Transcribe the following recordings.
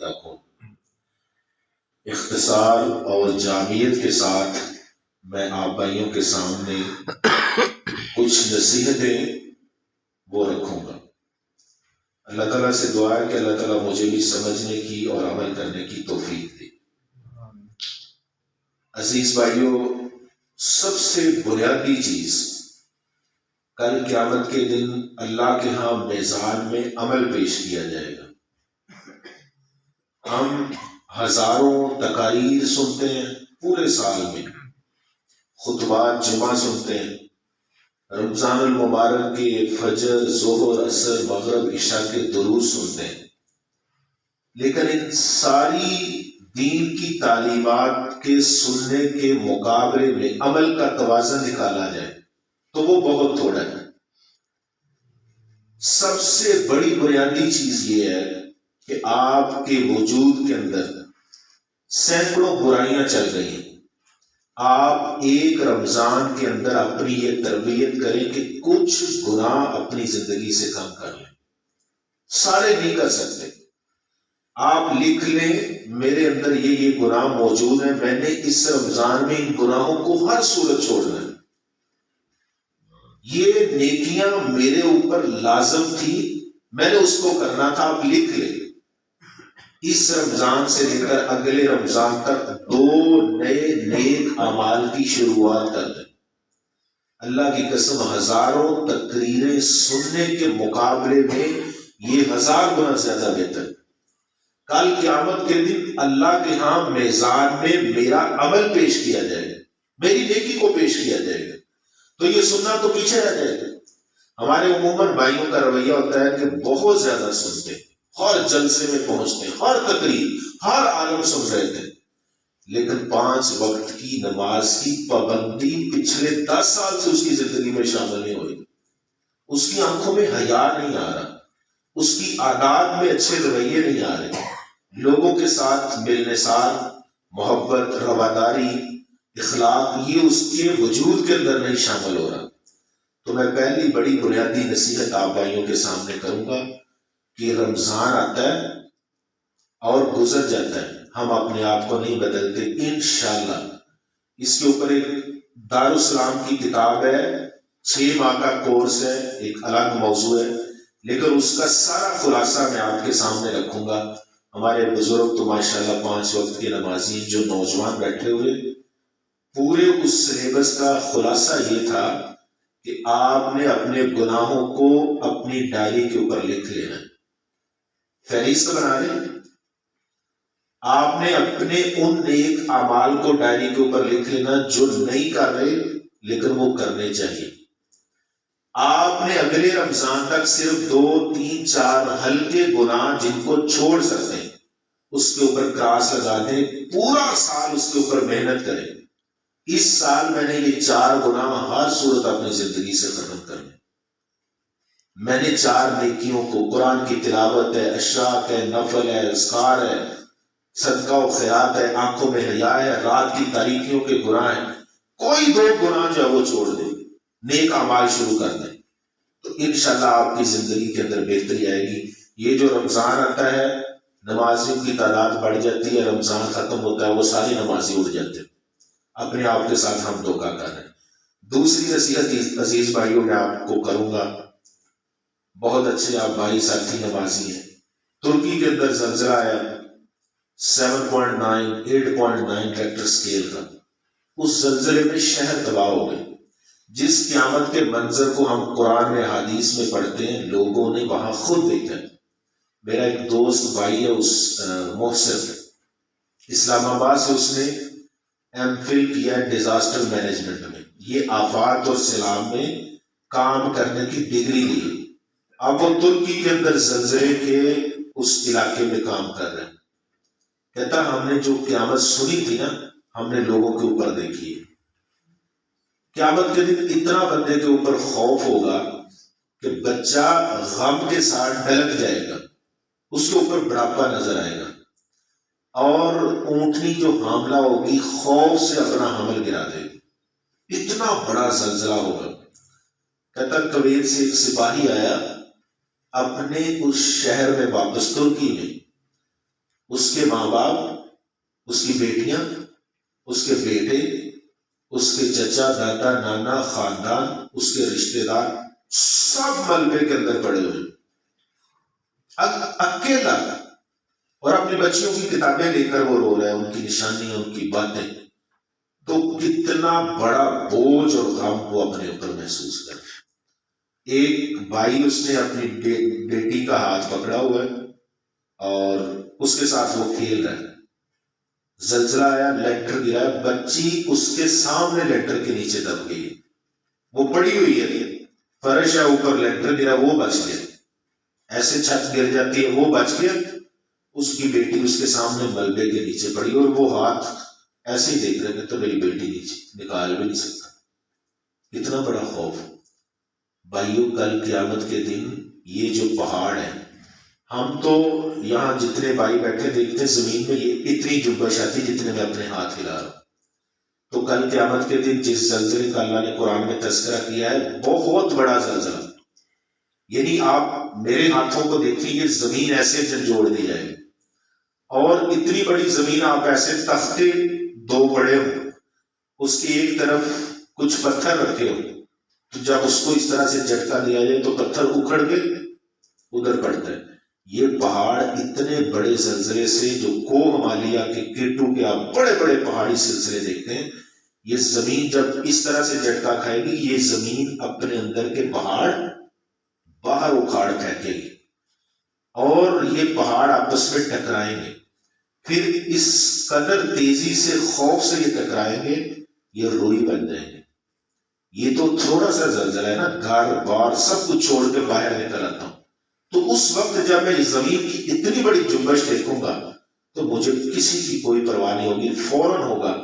رکھوں۔ اختصار اور جامعیت کے ساتھ میں آپ بھائیوں کے سامنے کچھ نصیحتیں وہ رکھوں گا۔ اللہ تعالیٰ سے دعا ہے کہ اللہ تعالیٰ مجھے بھی سمجھنے کی اور عمل کرنے کی توفیق دے۔ عزیز بھائیوں، سب سے بنیادی چیز کل قیامت کے دن اللہ کے ہاں میزان میں عمل پیش کیا جائے گا۔ ہم ہزاروں تقاریر سنتے ہیں پورے سال میں، خطبات جمعہ سنتے ہیں، رمضان المبارک کے فجر، ظہر، عصر، مغرب، عشاء کے دروس سنتے ہیں، لیکن ان ساری دین کی تعلیمات کے سننے کے مقابلے میں عمل کا توازن نکالا جائے تو وہ بہت تھوڑا ہے۔ سب سے بڑی بنیادی چیز یہ ہے کہ آپ کے وجود کے اندر سینکڑوں برائیاں چل رہی ہیں۔ آپ ایک رمضان کے اندر اپنی یہ تربیت کریں کہ کچھ گناہ اپنی زندگی سے کم کر لیں۔ سارے نہیں کر سکتے، آپ لکھ لیں میرے اندر یہ گناہ موجود ہیں، میں نے اس رمضان میں ان گناہوں کو ہر صورت چھوڑنا ہے، یہ نیکیاں میرے اوپر لازم تھی، میں نے اس کو کرنا تھا۔ آپ لکھ لیں اس رمضان سے لے کر اگلے رمضان تک 2 نئے نیک اعمال کی شروعات کر دیں۔ اللہ کی قسم ہزاروں تقریریں سننے کے مقابلے میں یہ 1000 گنا زیادہ بہتر ہے۔ کل قیامت کے دن اللہ کے ہاں میزان میں میرا عمل پیش کیا جائے گا، میری نیکی کو پیش کیا جائے گا، تو یہ سننا تو پیچھے رہ جائے گا۔ ہمارے عموماً بھائیوں کا رویہ ہوتا ہے کہ بہت زیادہ سنتے ہیں، ہر جلسے میں پہنچتے ہیں، ہر تقریر، ہر عالم سن رہے تھے، لیکن 5 وقت کی نماز کی پابندی پچھلے 10 سال سے اس کی زندگی میں شامل نہیں ہوئی۔ اس کی آنکھوں میں حیا نہیں آ رہا، اس کی عادات میں اچھے رویے نہیں آ رہے، لوگوں کے ساتھ ملنسار، محبت، رواداری، اخلاق، یہ اس کے وجود کے اندر نہیں شامل ہو رہا۔ تو میں پہلی بڑی بنیادی نصیحت آپ بھائیوں کے سامنے کروں گا کہ رمضان آتا ہے اور گزر جاتا ہے، ہم اپنے آپ کو نہیں بدلتے۔ انشاءاللہ اس کے اوپر ایک دارالسلام کی کتاب ہے، 6 ماہ کا کورس ہے، ایک الگ موضوع ہے، لیکن اس کا سارا خلاصہ میں آپ کے سامنے رکھوں گا۔ ہمارے بزرگ تو ماشاءاللہ 5 وقت کے نمازی، جو نوجوان بیٹھے ہوئے، پورے اس سلیبس کا خلاصہ یہ تھا کہ آپ نے اپنے گناہوں کو اپنی ڈائری کے اوپر لکھ لینا، فہرست بنا لیں۔ آپ نے اپنے ان نیک اعمال کو ڈائری کے اوپر لکھ لینا جو نہیں کر رہے لیکن وہ کرنے چاہیے۔ آپ نے اگلے رمضان تک صرف 2 3 4 ہلکے گناہ جن کو چھوڑ سکتے ہیں اس کے اوپر کراس لگا دیں، پورا سال اس کے اوپر محنت کریں۔ اس سال میں نے یہ 4 گناہ ہر صورت اپنی زندگی سے ختم کرنے۔ میں نے 4 نیکیوں کو، قرآن کی تلاوت ہے، اشراق ہے، نفل ہے، اذکار ہے، صدقہ و خیرات ہے، آنکھوں میں حیا ہے، رات کی تاریکیوں کے گناہ ہیں، کوئی 2 گناہ جو ہے وہ چھوڑ دیں، نیک اعمال شروع کر دیں، تو انشاءاللہ آپ کی زندگی کے اندر بہتری آئے گی۔ یہ جو رمضان آتا ہے نمازیوں کی تعداد بڑھ جاتی ہے، رمضان ختم ہوتا ہے وہ سارے نمازی اڑ جاتے ہیں، اپنے آپ کے ساتھ ہم دھوکہ کر رہے ہیں۔ دوسری نصیحت عزیز بھائیوں میں آپ کو کروں گا، بہت اچھے آپ بھائی ساتھی نمازی ہیں، ترکی کے اندر زلزلہ آیا 7.9 8.9 ریکٹر سکیل کا، اس زلزلے میں شہر تباہ ہو گئے۔ جس قیامت کے منظر کو ہم قرآن میں حدیث میں پڑھتے ہیں لوگوں نے وہاں خود دیکھا ہے۔ میرا ایک دوست بھائی ہے اس محسن، اسلام آباد سے اس نے ایم فل کیا ڈیزاسٹر مینجمنٹ میں، یہ آفات اور سیلاب میں کام کرنے کی ڈگری لی۔ اب وہ ترکی کے اندر زلزلے کے اس علاقے میں کام کر رہے ہیں۔ کہتا ہم نے جو قیامت سنی تھی نا ہم نے لوگوں کے اوپر دیکھی ہے۔ قیامت کے دن اتنا بندے کے اوپر خوف ہوگا کہ بچہ غم کے ساتھ ڈلک جائے گا، اس کے اوپر بڑھاپا نظر آئے گا، اور اونٹنی جو حاملہ ہوگی خوف سے اپنا حمل گرا دے گی، اتنا بڑا زلزلہ ہوگا۔ کہتا کویت سے ایک سپاہی آیا اپنے اس شہر میں واپس، ترکی میں، اس کے ماں باپ، اس کی بیٹیاں، اس کے بیٹے، اس کے چچا، دادا، نانا، خاندان، اس کے رشتے دار، سب ملبے کے اندر پڑے ہوئے، اکیلا، اور اپنی بچیوں کی کتابیں لے کر وہ رو رہا ہے، ان کی نشانیاں، ان کی باتیں. تو کتنا بڑا بوجھ اور غم وہ اپنے اوپر محسوس کر. ایک بھائی اس نے اپنی بیٹی کا ہاتھ پکڑا ہوا ہے اور اس کے ساتھ وہ کھیل رہا ہے. زلزلہ آیا، لیٹر گرا، بچی اس کے سامنے لیٹر کے نیچے دب گئی. وہ پڑی ہوئی ہے، فرش ہے اوپر، لیٹر گرا، وہ بچ گیا. ایسے چھت گر جاتی ہے، وہ بچ گیا. اس کی بیٹی اس کے سامنے ملبے کے نیچے پڑی اور وہ ہاتھ ایسے ہی دیکھ رہے کہ تو میری بیٹی نیچے نکال بھی نہیں سکتا. کتنا بڑا خوف. بھائیوں، کل قیامت کے دن یہ جو پہاڑ ہے، ہم تو یہاں جتنے بھائی بیٹھے دیکھتے ہیں زمین میں یہ اتنی جنبش آتی جتنے میں اپنے ہاتھ ہلا رہا ہوں. تو کل قیامت کے دن جس زلزلے کا اللہ نے قرآن میں تذکرہ کیا ہے، بہت بڑا زلزلہ. یعنی آپ میرے ہاتھوں کو دیکھیں، یہ زمین ایسے جھنجھوڑ دی جائے گی، اور اتنی بڑی زمین آپ ایسے تختے دو بڑے ہوں، اس کی ایک طرف کچھ پتھر رکھے ہوں، تو جب اس کو اس طرح سے جھٹکا دیا جائے تو پتھر اکھڑ کے ادھر پڑتا ہے. یہ پہاڑ اتنے بڑے زلزلے سے، جو کوہ ہمالیہ کے کیٹو کے آپ بڑے بڑے پہاڑی سلسلے دیکھتے ہیں، یہ زمین جب اس طرح سے جھٹکا کھائے گی، یہ زمین اپنے اندر کے پہاڑ باہر اکھاڑ پھینکے گی، اور یہ پہاڑ آپس میں ٹکرائیں گے. پھر اس قدر تیزی سے، خوف سے یہ ٹکرائیں گے، یہ روئی بن جائیں گے. یہ تو تھوڑا سا زلزلہ ہے نا، گھر بار سب کچھ چھوڑ کے باہر نکل آتا ہوں. تو اس وقت جب میں زمین کی اتنی بڑی جنبش دیکھوں گا تو مجھے کسی کی کوئی پرواہ نہیں ہوگی. فوراً ہوگا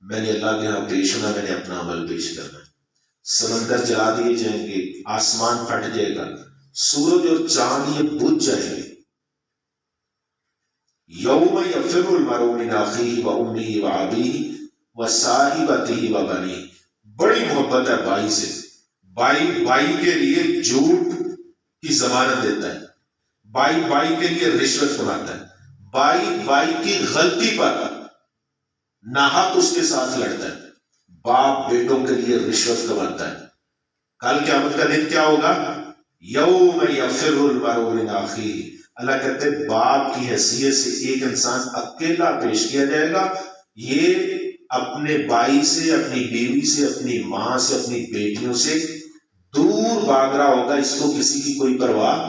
میں نے اللہ کے یہاں پیش ہونا، میں نے اپنا عمل پیش کرنا. سمندر جلا دیے جائیں گے، آسمان پھٹ جائے گا، سورج اور چاند یہ بجھ جائیں گے. یوم یفر المرء من اخیہ وامہ وابیہ وصاحبتہ وبنیہ. بڑی محبت ہے بھائی سے. بھائی کے لیے جھوٹ کی ضمانت دیتا ہے، بھائی کے لیے رشوت کماتا ہے، بھائی کی غلطی پر ناحق اس کے ساتھ لڑتا ہے، باپ بیٹوں کے لیے رشوت کماتا ہے. کل قیامت کا دن کیا ہوگا؟ یوم یفر المرء من اخیہ. اللہ کہتے ہیں باپ کی حیثیت سے ایک انسان اکیلا پیش کیا جائے گا. یہ اپنے بھائی سے، اپنی بیوی سے، اپنی ماں سے، اپنی بیٹیوں سے دور بھاگ رہا ہوگا، اس کو کسی کی کوئی پرواہ.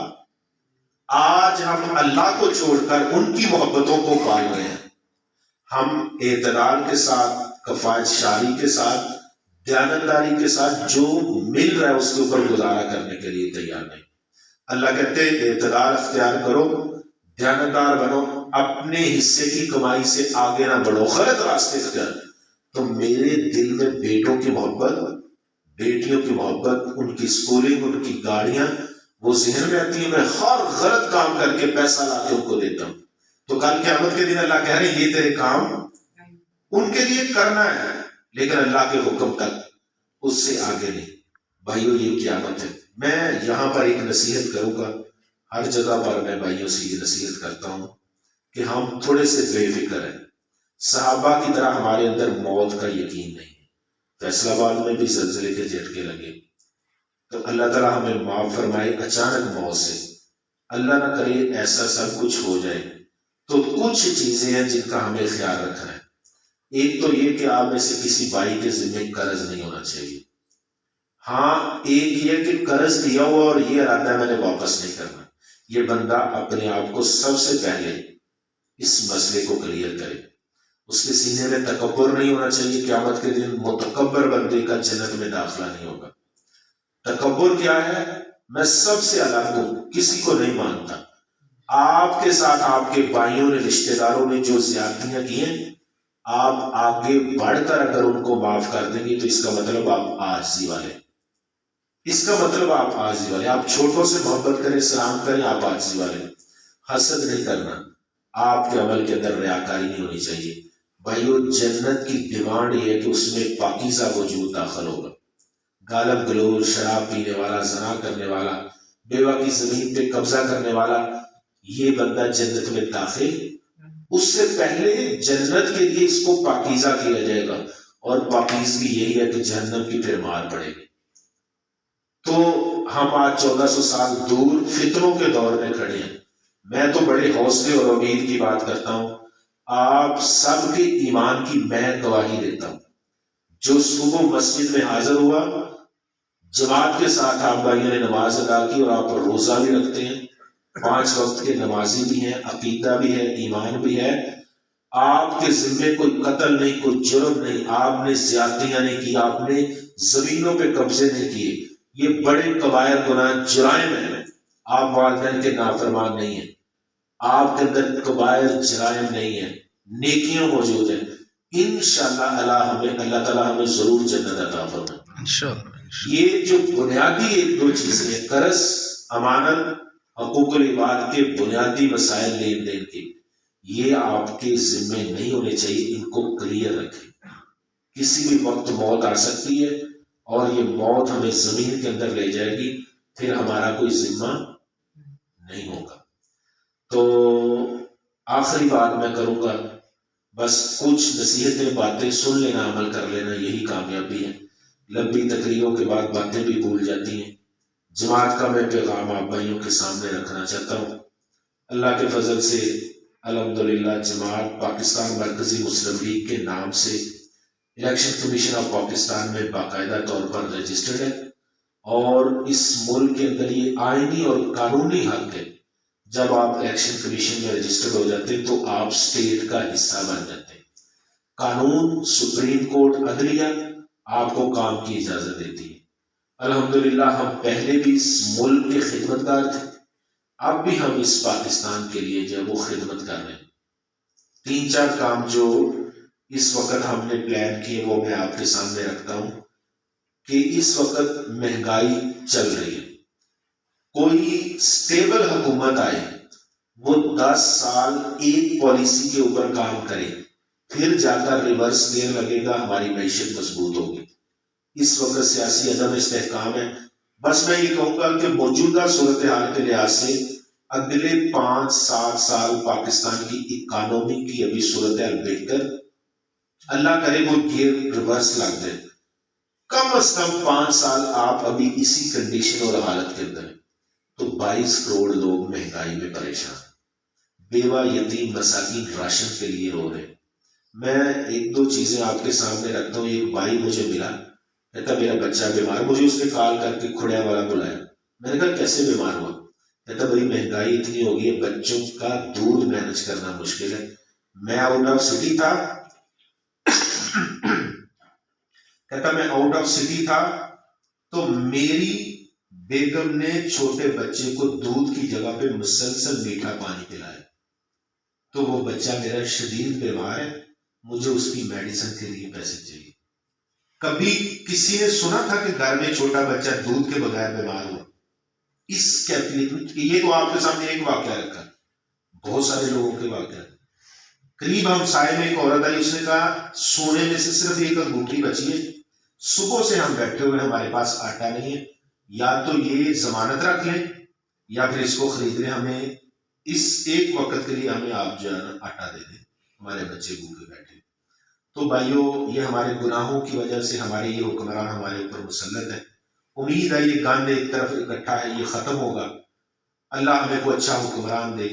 آج ہم اللہ کو چھوڑ کر ان کی محبتوں کو پال رہے ہیں. ہم اعتدال کے ساتھ، کفایت شاعری کے ساتھ، دیانتداری کے ساتھ جو مل رہا ہے اس کے اوپر گزارا کرنے کے لیے تیار نہیں. اللہ کہتے ہیں اعتدال اختیار کرو، دیانتدار بنو، اپنے حصے کی کمائی سے آگے نہ بڑھو، غلط راستے اختیار. تو میرے دل میں بیٹوں کی محبت، بیٹیوں کی محبت، ان کی اسکولنگ، ان کی گاڑیاں وہ ذہن میں آتی ہیں. میں ہر غلط کام کر کے پیسہ لا کے ان کو دیتا ہوں. تو کل قیامت کے دن اللہ کہہ رہے ہیں یہ تیرے کام ان کے لیے کرنا ہے، لیکن اللہ کے حکم تک، اس سے آگے نہیں. بھائیو یہ قیامت ہے. میں یہاں پر ایک نصیحت کروں گا، ہر جگہ پر میں بھائیوں سے یہ نصیحت کرتا ہوں کہ ہم تھوڑے سے بے فکر ہیں. صحابہ کی طرح ہمارے اندر موت کا یقین نہیں. فیصلہ آباد میں بھی زلزلے کے جھٹکے لگے، تو اللہ تعالیٰ ہمیں معاف فرمائے اچانک موت سے. اللہ نہ کرے ایسا سب کچھ ہو جائے. تو کچھ چیزیں ہیں جن کا ہمیں خیال رکھنا ہے. ایک تو یہ کہ آپ میں سے کسی بھائی کے ذمہ قرض نہیں ہونا چاہیے. ہاں ایک یہ کہ قرض دیا ہوا اور یہ ارادہ میں نے واپس نہیں کرنا. یہ بندہ اپنے آپ کو سب سے پہلے اس مسئلے کو کلیئر کرے. اس کے سینے میں تکبر نہیں ہونا چاہیے. قیامت کے دن متکبر بندے کا جنت میں داخلہ نہیں ہوگا. تکبر کیا ہے؟ میں سب سے الگ ہوں، کسی کو نہیں مانتا. آپ کے ساتھ آپ کے بھائیوں نے، رشتہ داروں نے جو زیادتیاں کی ہیں، آپ آگے بڑھ کر اگر ان کو معاف کر دیں گے تو اس کا مطلب آپ عاجزی والے، اس کا مطلب آپ عاجزی والے. آپ چھوٹوں سے محبت کریں، سلام کریں، آپ عاجزی والے. حسد نہیں کرنا. آپ کے عمل کے اندر ریاکاری نہیں ہونی چاہیے. بھائیو جنت کی ڈیمانڈ یہ ہے کہ اس میں پاکیزہ وجود داخل ہوگا. غالب گلوچ، شراب پینے والا، زنا کرنے والا، بیوہ کی زمین پہ قبضہ کرنے والا، یہ بندہ جنت میں داخل اس سے پہلے جنت کے لیے اس کو پاکیزہ کیا جائے گا، اور پاکیزگی یہی ہے کہ جہنم کی پھر مار پڑے گی۔ تو ہم آج 1400 سال دور فتنوں کے دور میں کھڑے ہیں۔ میں تو بڑے حوصلے اور امید کی بات کرتا ہوں، آپ سب کے ایمان کی میں گواہی دیتا ہوں۔ جو صبح مسجد میں حاضر ہوا، جماعت کے ساتھ آپ بھائیوں نے نماز ادا کی، اور آپ روزہ بھی رکھتے ہیں، 5 وقت کے نمازی بھی ہیں، عقیدہ بھی ہے، ایمان بھی ہے، آپ کے ذمے کوئی قتل نہیں، کوئی جرم نہیں، آپ نے زیادتیاں نہیں کی، آپ نے زمینوں پہ قبضے نہیں کیے، یہ بڑے کبائر گناہ جرائم ہیں۔ آپ والدین کے نافرمان نہیں ہیں، آپ کے اندر کبائر جرائم نہیں ہیں، نیکیاں موجود ہیں۔ انشاءاللہ اللہ تعالیٰ ہمیں ضرور جنت عطا فرمائے انشاءاللہ۔ یہ جو بنیادی 1-2 چیزیں ہیں، قرض، امانت، حقوق العباد کے بنیادی مسائل لین دین کے، یہ آپ کے ذمے نہیں ہونے چاہیے، ان کو کلیئر رکھیں۔ کسی بھی وقت موت آ سکتی ہے، اور یہ موت ہمیں زمین کے اندر لے جائے گی، پھر ہمارا کوئی ذمہ نہیں ہوگا۔ تو آخری بات میں کروں گا، بس کچھ نصیحتیں، باتیں سن لینا، عمل کر لینا، یہی کامیابی ہے۔ لمبی تقریروں کے بعد باتیں بھی بھول جاتی ہیں۔ جماعت کا میں پیغام آپ بھائیوں کے سامنے رکھنا چاہتا ہوں۔ اللہ کے فضل سے الحمدللہ جماعت پاکستان مرکزی مسلم لیگ کے نام سے الیکشن کمیشن آف پاکستان میں باقاعدہ طور پر رجسٹرڈ ہے، اور اس ملک کے اندر یہ آئینی اور قانونی حق ہے، جب آپ الیکشن کمیشن میں رجسٹرڈ ہو جاتے ہیں تو آپ اسٹیٹ کا حصہ بن جاتے ہیں۔ قانون، سپریم کورٹ، عدلیہ آپ کو کام کی اجازت دیتی ہے۔ الحمدللہ ہم پہلے بھی اس ملک کے خدمتگار تھے، اب بھی ہم اس پاکستان کے لیے جو وہ خدمت کر رہے ہیں۔ 3-4 کام جو اس وقت ہم نے پلان کیے وہ میں آپ کے سامنے رکھتا ہوں، کہ اس وقت مہنگائی چل رہی ہے، کوئی سٹیبل حکومت آئے، وہ 10 سال ایک پالیسی کے اوپر کام کرے، پھر جا کر ریورس گیئر لگے گا، ہماری معیشت مضبوط ہوگی۔ اس وقت سیاسی عدم استحکام ہے۔ بس میں یہ کہوں گا کہ موجودہ صورتحال کے لحاظ سے اگلے 5-7 سال پاکستان کی اکانومی کی ابھی صورتحال بہتر، اللہ کرے وہ گیئر ریورس لگ جائے۔ کم از کم 5 سال آپ ابھی اسی کنڈیشن اور حالت کے اندر ہیں، تو 22 کروڑ لوگ مہنگائی میں پریشان ہیں، بیوہ، یتیم، مساکین راشن کے لیے رو رہے ہیں۔ میں 1-2 چیزیں آپ کے سامنے رکھتا ہوں۔ ایک بھائی مجھے ملا، کہتا میرا بچہ بیمار، مجھے اس نے کال کر کے کھڑیا والا بلایا۔ میں نے کہا کیسے بیمار ہوا؟ کہتا بھائی مہنگائی اتنی ہو گئی ہے، بچوں کا دودھ مینج کرنا مشکل ہے۔ میں آؤٹ آف سٹی تھا، کہتا میں آؤٹ آف سٹی تھا تو میری بیگم نے چھوٹے بچے کو دودھ کی جگہ پہ مسلسل میٹھا پانی پلایا، تو وہ بچہ میرا شدید بیمار ہے، مجھے اس کی میڈیسن کے لیے پیسے چاہیے۔ کبھی کسی نے سنا تھا کہ گھر میں چھوٹا بچہ دودھ کے بغیر بیمار ہوا؟ اس کیفیت میں، یہ تو آپ کے سامنے ایک واقعہ رکھا، بہت سارے لوگوں کے واقعہ۔ قریب ہم سائے میں ایک عورت آئی، اس نے کہا سونے میں سے صرف ایک انگوٹھی بچی ہے، صبح سے ہم بیٹھے ہوئے ہمارے پاس آٹا نہیں ہے، یا تو یہ ضمانت رکھ لیں یا پھر اس کو خرید لیں، ہمیں اس ایک وقت کے لیے ہمیں آپ جو ہے نا آٹا دے دیں، ہمارے بچے بھوکے بیٹھے۔ تو بھائیو، یہ ہمارے گناہوں کی وجہ سے ہمارے یہ حکمران ہمارے اوپر مسلط ہے۔ امید ہے یہ گند ایک طرف اکٹھا ہے، یہ ختم ہوگا، اللہ ہمیں کو اچھا حکمران دے۔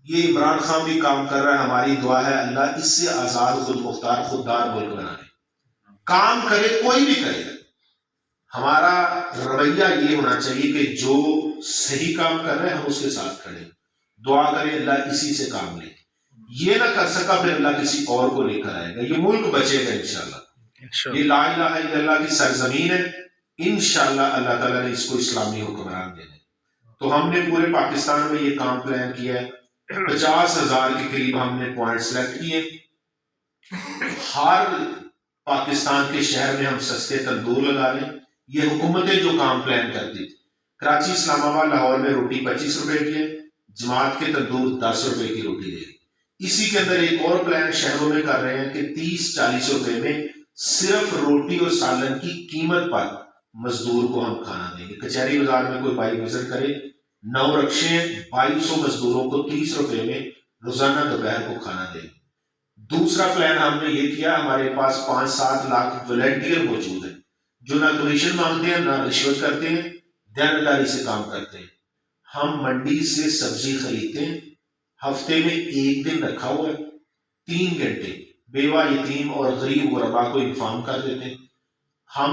یہ عمران خان بھی کام کر رہا ہے، ہماری دعا ہے اللہ اس سے آزاد، خود مختار، خوددار ملک بنا دے۔ کام کرے کوئی بھی کرے، ہمارا رویہ یہ ہونا چاہیے کہ جو صحیح کام کر رہے ہیں ہم اس کے ساتھ کھڑے، دعا کریں اللہ اسی سے کام لے، یہ نہ کر سکا پھر اللہ کسی اور کو لے کر آئے گا، یہ ملک بچے گا انشاءاللہ۔ یہ لا الہ الا اللہ کی سرزمین ہے، انشاءاللہ اللہ تعالیٰ نے اس کو اسلامی حکمران دینا۔ تو ہم نے پورے پاکستان میں یہ کام پلان کیا ہے، 50,000 کے قریب ہم نے پوائنٹ سلیکٹ کیے، ہر پاکستان کے شہر میں ہم سستے تندور لگا رہے ہیں۔ یہ حکومتیں جو کام پلان کرتی تھی، کراچی، اسلام آباد، لاہور میں روٹی 25 روپے کی ہے، جماعت کے تندور 10 روپے کی روٹی دے گی۔ اسی کے اندر ایک اور پلان شہروں میں کر رہے ہیں کہ 30-40 روپے میں صرف روٹی اور سالن کی قیمت پر مزدور کو ہم کھانا دیں گے۔ کچہری بازار میں کوئی بھائی وزٹ کرے، 9 رکشے 2200 مزدوروں کو 30 روپے میں روزانہ دوپہر کو کھانا دیں۔ دوسرا پلان ہم نے یہ کیا، ہمارے پاس 5-7 لاکھ والنٹیئر موجود ہیں جو نہ کمیشن مانگتے ہیں نہ رشوت کرتے ہیں، دیانتداری سے کام کرتے ہیں۔ ہم منڈی سے سبزی خریدتے ہیں، ہفتے میں 1 دن رکھا ہوا ہے، 3 گھنٹے بیوہ یتیم اور غریب غربا کو انفارم کر دیتے ہیں۔ ہم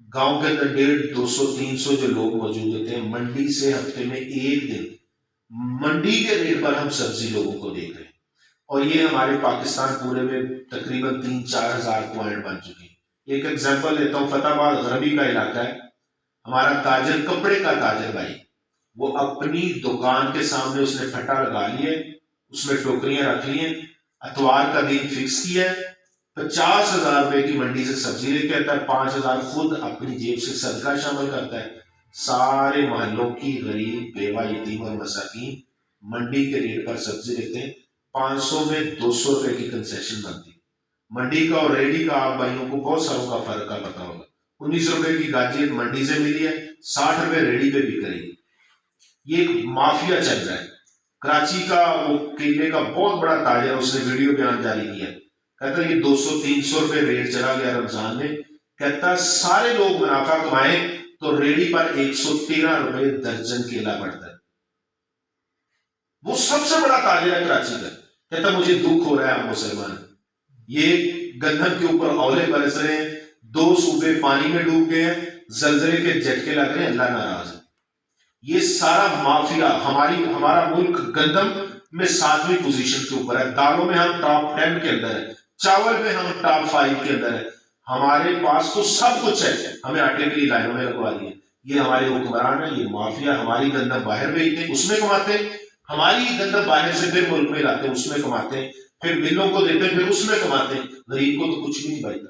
گاؤں کے اندر 150-200-300 جو لوگ موجود ہوتے ہیں، منڈی سے ہفتے میں 1 دن منڈی کے ریٹ پر ہم سبزی لوگوں کو دے رہے ہیں، اور یہ ہمارے پاکستان پورے میں تقریباً 3-4 ہزار پوائنٹ بن چکے ہیں۔ ایک ایگزامپل دیتا ہوں، فتح آباد غربی کا علاقہ ہے، ہمارا تاجر، کپڑے کا تاجر بھائی، وہ اپنی دکان کے سامنے اس نے پھٹا لگا لیا، اس میں ٹوکریاں رکھ لی ہیں، اتوار کا دن فکس کیا ہے، 50,000 روپے کی منڈی سے سبزی لے کے آتا ہے، 5,000 خود اپنی جیب سے صدقہ شامل کرتا ہے۔ سارے محلوں کی غریب، بیوہ، یتیم اور مساکین منڈی کے ریٹ پر سبزی لیتے ہیں، 500 میں 200 روپے کی کنسیشن بنتی ہے۔ منڈی کا اور ریڈی کا آپ بھائیوں کو بہت ساروں کا فرق کا پتا ہوگا، 19 روپے کی گاجر منڈی سے ملی ہے، 60 روپے ریڈی پہ بک رہی ہے۔ یہ ایک مافیا چل رہا ہے۔ کراچی کا وہ کیلے کا بہت بڑا تاجر، اس نے ویڈیو بیان جاری کیا، کہتا ہے یہ 200-300 روپے ریٹ چلا گیا رمضان میں، کہتا سارے لوگ منافع کمائیں تو ریڈی پر 113 روپے درجن کیلا پڑتا ہے۔ وہ سب سے بڑا تاجر ہے کراچی کا، کہتا مجھے دکھ ہو رہا ہے ہم مسلمان، یہ گندم کے اوپر اولے برس رہے ہیں، 2 صوبے پانی میں ڈوب گئے ہیں، زلزلے کے جھٹکے لگ رہے ہیں، اللہ ناراض ہے۔ یہ سارا مافیا، ہمارا ملک گندم میں 7ویں پوزیشن کے اوپر ہے، دالوں میں ہم ٹاپ 10 کے اندر ہے، چاول میں ہم ٹاپ 5 کے اندر ہے، ہمارے پاس تو سب کچھ ہے، ہمیں آٹے کے لیے لائنوں میں لگوا دیے۔ یہ ہمارے حکمران ہیں، یہ مافیا، ہماری گندم باہر بھیجتے ہیں، اس میں کماتے ہیں، ہماری گندم باہر سے پھر ملک میں لاتے ہیں، اس میں کماتے ہیں، پھر ملوں کو دیتے ہیں، پھر اس میں کماتے ہیں، غریب کو تو کچھ بھی نہیں بچتا۔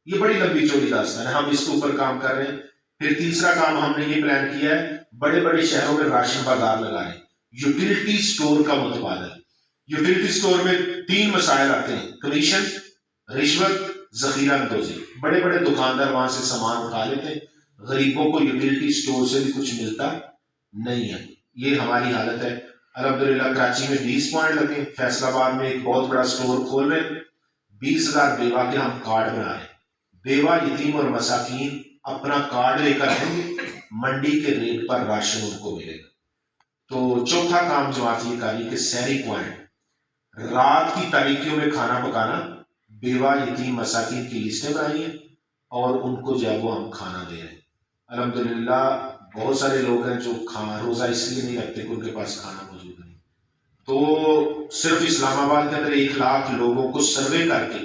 یہ بڑی لمبی چوڑی داستان ہے، ہم اس کے اوپر کام کر رہے ہیں۔ پھر تیسرا کام ہم نے یہ پلان کیا ہے، بڑے بڑے شہروں میں راشن بازار لگائے، یوٹیلٹی سٹور کا متبادل۔ یوٹیلٹی سٹور میں 3 مسائل آتے ہیں، کمیشن، رشوت، ذخیرہ اندوزی۔ بڑے بڑے دکاندار وہاں سے سامان اٹھا لیتے ہیں، غریبوں کو یوٹیلٹی سٹور سے بھی کچھ ملتا نہیں ہے۔ یہ ہماری حالت ہے۔ الحمدللہ کراچی میں 20 پوائنٹ لگے، فیصل آباد میں ایک بہت بڑا سٹور کھول رہے ہیں، 20,000 بیوہ کے ہم کارڈ بنا رہے ہیں، بیوہ، یتیم اور مساکین اپنا کارڈ لے کر آئیں گے، منڈی کے ریٹ پر راشن ان کو ملے گا۔ تو چوتھا کام جماعت یہ کاری کہ سحری پوائنٹ، رات کی تاریکیوں میں کھانا پکانا، بیوہ، یتیم، مساکین کی لسٹیں بنائی ہیں اور ان کو جو ہے وہ ہم کھانا دے رہے ہیں۔ الحمدللہ بہت سارے لوگ ہیں جو روزہ اس لیے نہیں رکھتے کہ ان کے پاس کھانا موجود نہیں، تو صرف اسلام آباد کے اندر 1 لاکھ لوگوں کو سروے کر کے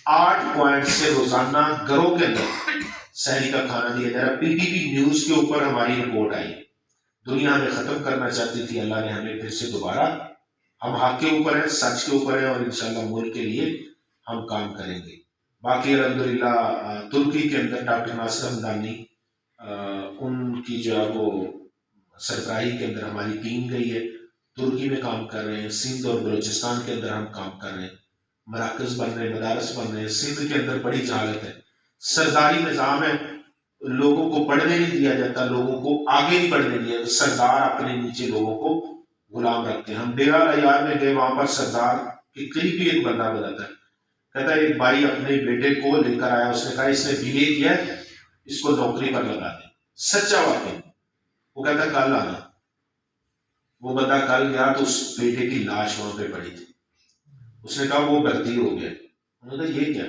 8 پوائنٹ سے روزانہ گھروں کے اندر سحری کا کھانا دیا جا رہا ہے۔ PTV نیوز کے اوپر ہماری رپورٹ آئی، دنیا ہمیں ختم کرنا چاہتی تھی، اللہ نے ہمیں پھر سے دوبارہ، ہم حق کے اوپر ہیں، سچ کے اوپر ہیں، اور انشاءاللہ ملک کے لیے ہم کام کریں گے۔ باقی الحمدللہ ترکی کے اندر ڈاکٹر ناصر ہمدانی، ان کی جو ہے وہ سربراہی کے اندر ہماری ٹیم گئی ہے، ترکی میں کام کر رہے ہیں، سندھ اور بلوچستان کے اندر ہم کام کر رہے ہیں، مراکز بن رہے ہیں، مدارس بن رہے ہیں۔ سندھ کے اندر بڑی جہالت ہے، سرداری نظام ہے، لوگوں کو پڑھنے نہیں دیا جاتا، لوگوں کو آگے نہیں بڑھنے دیا جاتا، سردار اپنے نیچے لوگوں کو غلام رکھتے ہیں۔ ہم ڈیرہ العیار میں گئے، وہاں پر سردار کے قریبی ایک بندہ بتاتا ہے، کہتا ہے ایک بھائی اپنے بیٹے کو لے کر آیا، اس نے کہا اس نے BA کیا ہے، اس کو نوکری پر لگا دیں۔ سچا واقعہ، وہ کہتا ہے کل آنا۔ وہ بندہ کل گیا تو اس بیٹے کی لاش وہاں پہ پڑی تھی، اس نے کہا وہ بھرتی ہو گیا۔ انہوں نے کہا یہ کیا؟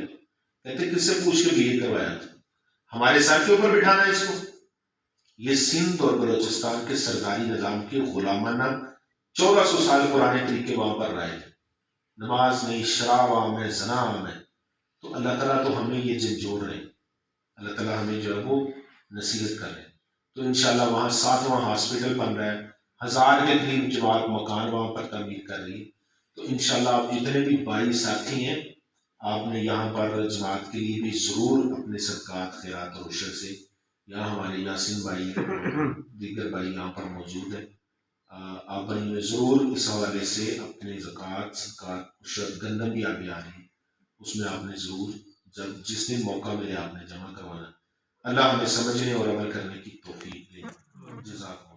کہتے کس سے پوچھ کے BA کروایا تھا؟ ہمارے ساتھ کے اوپر بٹھانا ہے اس کو؟ یہ سندھ اور بلوچستان کے سرداری نظام کے غلامانہ 1400 سال پرانے طریقے وہاں پر رائے تھے، نماز نہیں، شراب عام ہے، زنا عام ہے۔ تو اللہ تعالیٰ تو ہمیں یہ جھنجھوڑ رہے ہیں، اللہ تعالیٰ ہمیں جو ہے وہ نصیحت کر رہے ہیں۔ تو انشاءاللہ وہاں 7واں ہاسپٹل بن رہا ہے، 1000 کے قریب جماعت مکان وہاں پر تعمیر کر رہی ہے۔ تو انشاءاللہ آپ جتنے بھی بھائی ساتھی ہیں، آپ نے یہاں پر جماعت کے لیے بھی ضرور اپنے صدقات، خیرات اور عشر سے، یہاں ہمارے یاسین بھائی، دیگر بھائی یہاں پر موجود ہیں، آپ بھائی میں ضرور اس حوالے سے اپنے زکوٰۃ، صدقات، عشر، گندم بھی آگے آ رہی ہے، اس میں آپ نے ضرور جب جس دن موقع ملے آپ نے جمع کروانا۔ اللہ ہمیں سمجھنے اور عمل کرنے کی توفیق دے۔ جزاک